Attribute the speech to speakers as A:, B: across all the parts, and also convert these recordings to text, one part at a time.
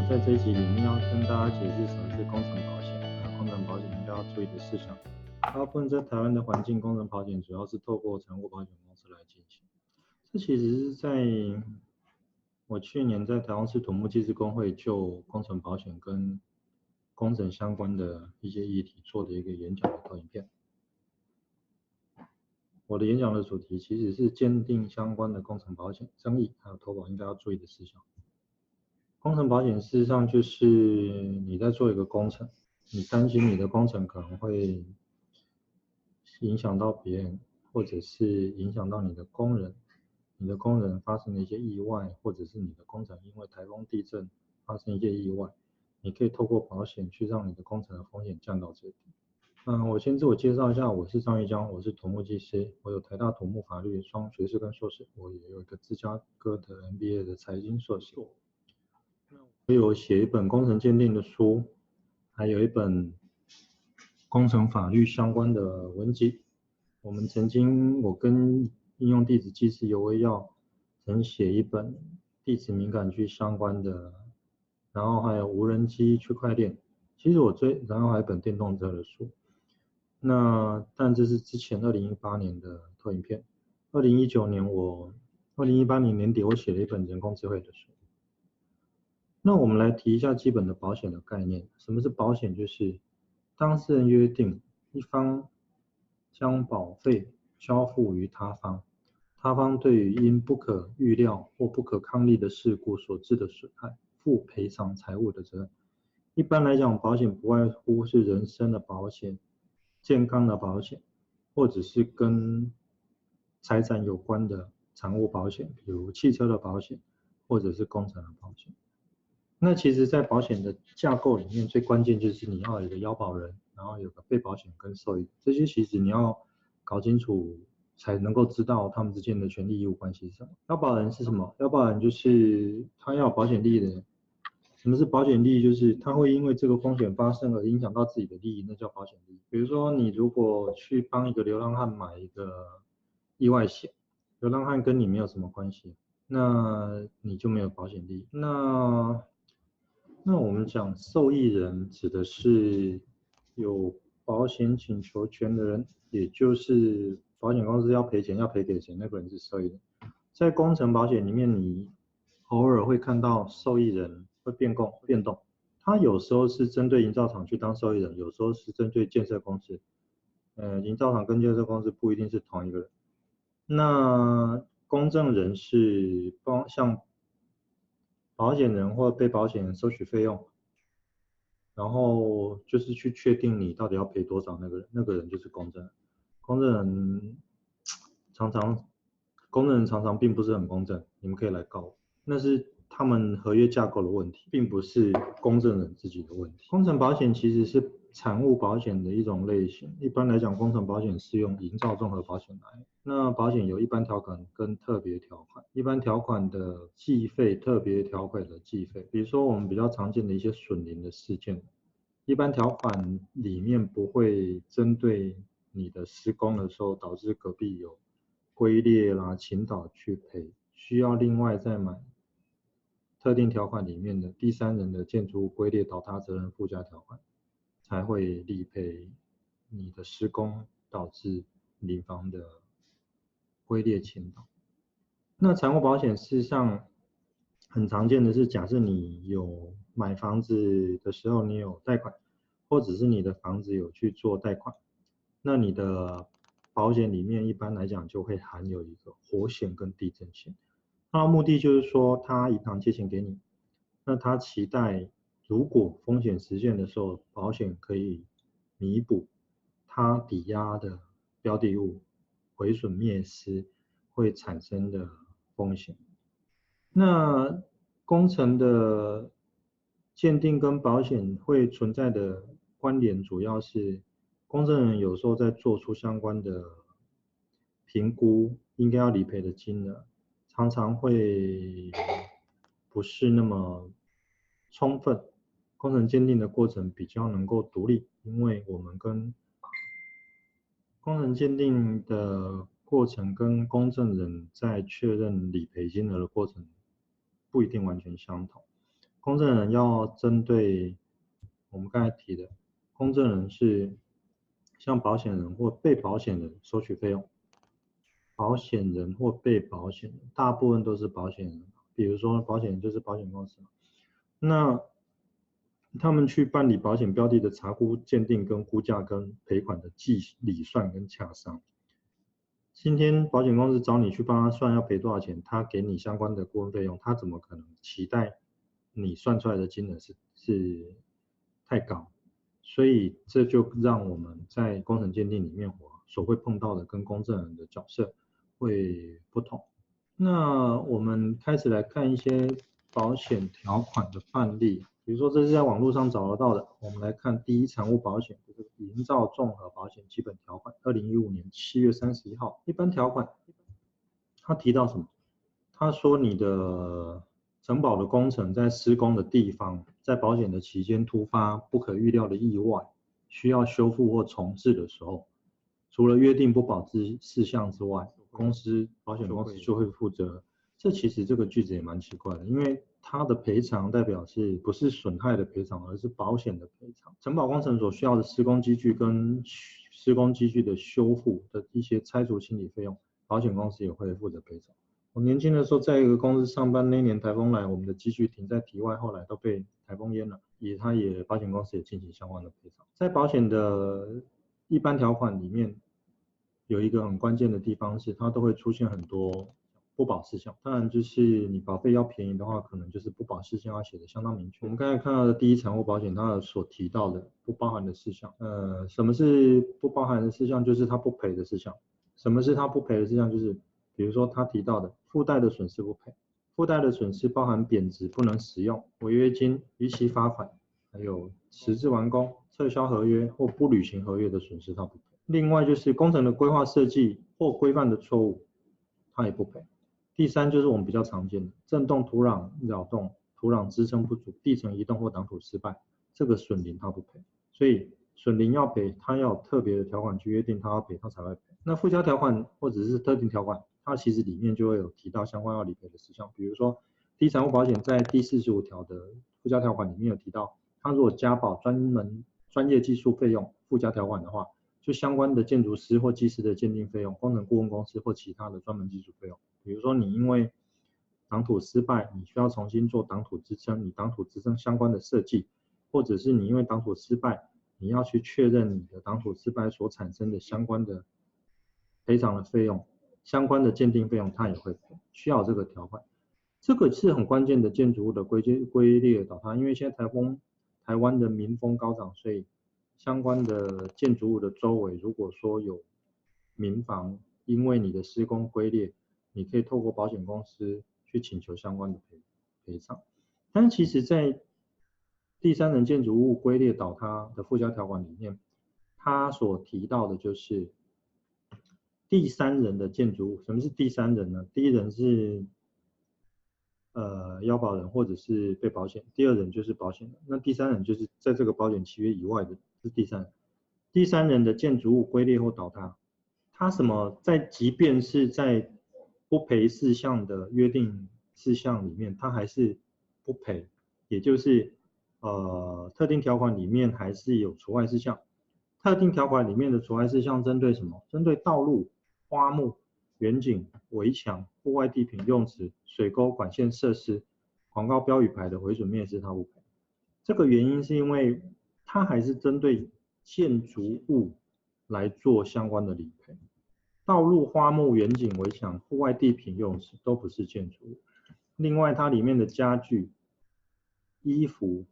A: 我在这一集里面要跟大家解释什么是工程保险，工程保险应该要注意的事项。大部分在台湾的环境，工程保险主要是透过财务保险公司来进行。这其实是在我去年在台湾市土木技师工会就工程保险跟工程相关的一些议题做的一个演讲的投影片。我的演讲的主题其实是鉴定相关的工程保险争议还有投保应该要注意的事项。工程保险事实上就是你在做一个工程，你担心你的工程可能会影响到别人，或者是影响到你的工人，你的工人发生了一些意外，或者是你的工程因为台风地震发生一些意外，你可以透过保险去让你的工程的风险降到最低。我先自我介绍一下，我是张玉江，我是土木技师，我有台大土木法律双学士跟硕士，我也有一个芝加哥的 MBA 的财经硕士。我有写一本工程鉴定的书，还有一本工程法律相关的文集。我跟应用地址技师尤维耀曾写一本地址敏感区相关的，然后还有无人机区块链。其实然后还有一本电动车的书。但这是之前2018年的投影片。2018年年底我写了一本人工智慧的书。那我们来提一下基本的保险的概念。什么是保险？就是当事人约定一方将保费交付于他方，他方对于因不可预料或不可抗力的事故所致的损害，负赔偿财务的责任。一般来讲，保险不外乎是人身的保险、健康的保险，或者是跟财产有关的产物保险，比如汽车的保险，或者是工程的保险。那其实，在保险的架构里面，最关键就是你要有一个要保人，然后有个被保险跟受益，这些其实你要搞清楚，才能够知道他们之间的权利义务关系是什么。要保人是什么？要保人就是他要有保险利益的人。什么是保险利益？就是他会因为这个风险发生而影响到自己的利益，那叫保险利益。比如说，你如果去帮一个流浪汉买一个意外险，流浪汉跟你没有什么关系，那你就没有保险利益。那我们讲受益人指的是有保险请求权的人，也就是保险公司要赔钱要赔给谁，那个人是受益人。在工程保险里面，你偶尔会看到受益人会变动，他有时候是针对营造厂去当受益人，有时候是针对建设公司。营造厂跟建设公司不一定是同一个人。那公证人是像保险人或被保险人收取费用，然后就是去确定你到底要赔多少，那个人就是公证人。公证人常常并不是很公正，你们可以来告我，那是他们合约架构的问题，并不是公证人自己的问题。工程保险其实是产物保险的一种类型，一般来讲，工程保险是用营造综合保险来。那保险有一般条款跟特别条款，一般条款的计费，特别条款的计费。比如说我们比较常见的一些损林的事件，一般条款里面不会针对你的施工的时候导致隔壁有龟裂啦、倾倒去赔，需要另外再买特定条款里面的第三人的建筑物龟裂倒塌责任附加条款，才会理赔你的施工导致邻房的龟裂倾倒。那财务保险事实上很常见的是，假设你有买房子的时候你有贷款，或者是你的房子有去做贷款，那你的保险里面一般来讲就会含有一个火险跟地震险。它的目的就是说，他银行借钱给你，那他期待如果风险实现的时候，保险可以弥补他抵押的标的物毁损灭失会产生的风险。那工程的鉴定跟保险会存在的关联，主要是公证人有时候在做出相关的评估，应该要理赔的金额，常常会不是那么充分。工程鉴定的过程比较能够独立，因为我们跟工程鉴定的过程跟公证人在确认理赔金额的过程不一定完全相同。公证人要针对我们刚才提的，公证人是向保险人或被保险人收取费用。保险人或被保险人，大部分都是保险人，比如说保险人就是保险公司嘛，那他们去办理保险标的的查估、鉴定跟估价跟赔款的计理算跟洽商。今天保险公司找你去帮他算要赔多少钱，他给你相关的顾问费用，他怎么可能期待你算出来的金额是太高？所以这就让我们在工程鉴定里面所会碰到的跟公证人的角色会不同。那我们开始来看一些保险条款的范例，比如说这是在网络上找得到的。我们来看第一产物保险，就是营造综合保险基本条款，2015年7月31号。一般条款，他提到什么？他说你的承保的工程在施工的地方，在保险的期间突发不可预料的意外，需要修复或重置的时候，除了约定不保之事项之外，保险公司就会负责。其实这个句子也蛮奇怪的，因为它的赔偿代表不是损害的赔偿，而是保险的赔偿。承保工程所需要的施工机具跟施工机具的修复的一些拆除清理费用，保险公司也会负责赔偿。我年轻的时候在一个公司上班，那年台风来，我们的机具停在堤外，后来都被台风淹了，保险公司也进行相关的赔偿。在保险的一般条款里面，有一个很关键的地方是，它都会出现很多不保事项。当然，就是你保费要便宜的话，可能就是不保事项要写的相当明确。我们刚才看到的第一产物保险，它所提到的不包含的事项，什么是不包含的事项？就是它不赔的事项。什么是它不赔的事项？就是比如说他提到的附带的损失不赔，附带的损失包含贬值不能使用、违约金、逾期罚款，还有迟滞完工、撤销合约或不履行合约的损失它不赔。另外就是工程的规划设计或规范的错误，它也不赔。第三就是我们比较常见的震动、土壤扰动、土壤支撑不足、地层移动或挡土失败，这个损林它不赔。所以损林要赔，它要有特别的条款去约定它要赔，它才会赔。那附加条款或者是特定条款，它其实里面就会有提到相关要理赔的事项，比如说第一产物保险在第45条的附加条款里面有提到，它如果加保专业技术费用附加条款的话，就相关的建筑师或技师的鉴定费用、工程顾问公司或其他的专门技术费用，比如说你因为挡土失败，你需要重新做挡土支撑，你挡土支撑相关的设计，或者是你因为挡土失败，你要去确认你的挡土失败所产生的相关的赔偿的费用、相关的鉴定费用，它也会赔，需要这个条款。这个是很关键的建筑物的归列倒塌，因为现在台湾的民风高涨，所以相关的建筑物的周围，如果说有民房，因为你的施工龟裂，你可以透过保险公司去请求相关的赔偿。但是其实在第三人建筑物龟裂倒塌的附加条款里面，它所提到的就是第三人的建筑物。什么是第三人呢？第一人是要保人或者是被保险，第二人就是保险人，那第三人就是在这个保险契约以外的是第三人。第三人的建筑物龟裂或倒塌，它即便是在不赔事项的约定事项里面，它还是不赔，也就是特定条款里面还是有除外事项。特定条款里面的除外事项针对什么？针对道路、花木、园景、围墙、户外地坪用池、水沟、管线设施、广告标语牌的毁损灭失，它不赔。这个原因是因为它还是针对建筑物来做相关的理赔。道路、花木、园景、围墙、户外地坪用池都不是建筑物。另外，它里面的家具、衣服、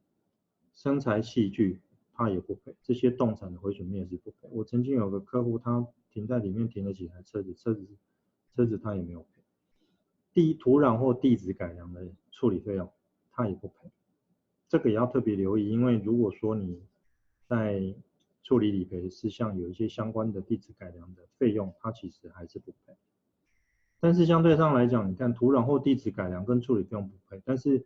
A: 生材器具，它也不赔，这些动产的毁损灭失不赔。我曾经有个客户，他停在里面停了几台车子他也没有赔。土壤或地质改良的处理费用，他也不赔。这个也要特别留意，因为如果说你在处理理赔的事项有一些相关的地质改良的费用，它其实还是不赔。但是相对上来讲，你看土壤或地质改良跟处理费用不赔，但是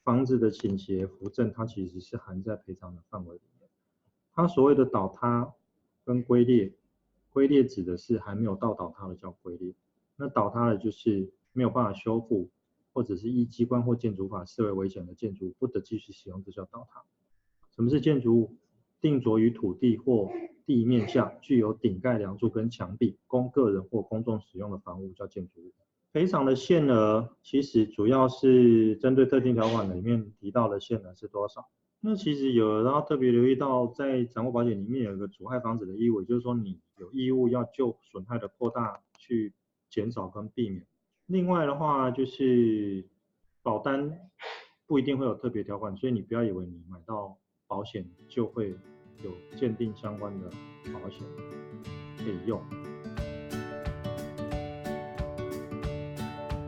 A: 房子的倾斜、扶正，它其实是含在赔偿的范围里面。它所谓的倒塌跟龟裂，龟裂指的是还没有到倒塌的叫龟裂，那倒塌的就是没有办法修复或者是依机关或建筑法视为危险的建筑物，不得继续使用，这叫倒塌。什么是建筑物？定着于土地或地面下，具有顶盖、梁柱跟墙壁，供个人或公众使用的房屋叫建筑物。赔偿的限额其实主要是针对特定条款里面提到的限额是多少。那其实有人要特别留意到，在财务保险里面有一个阻害防止的义务，也就是说你有义务要就损害的扩大去减少跟避免。另外的话就是保单不一定会有特别条款，所以你不要以为你买到保险就会有鉴定相关的保险可以用。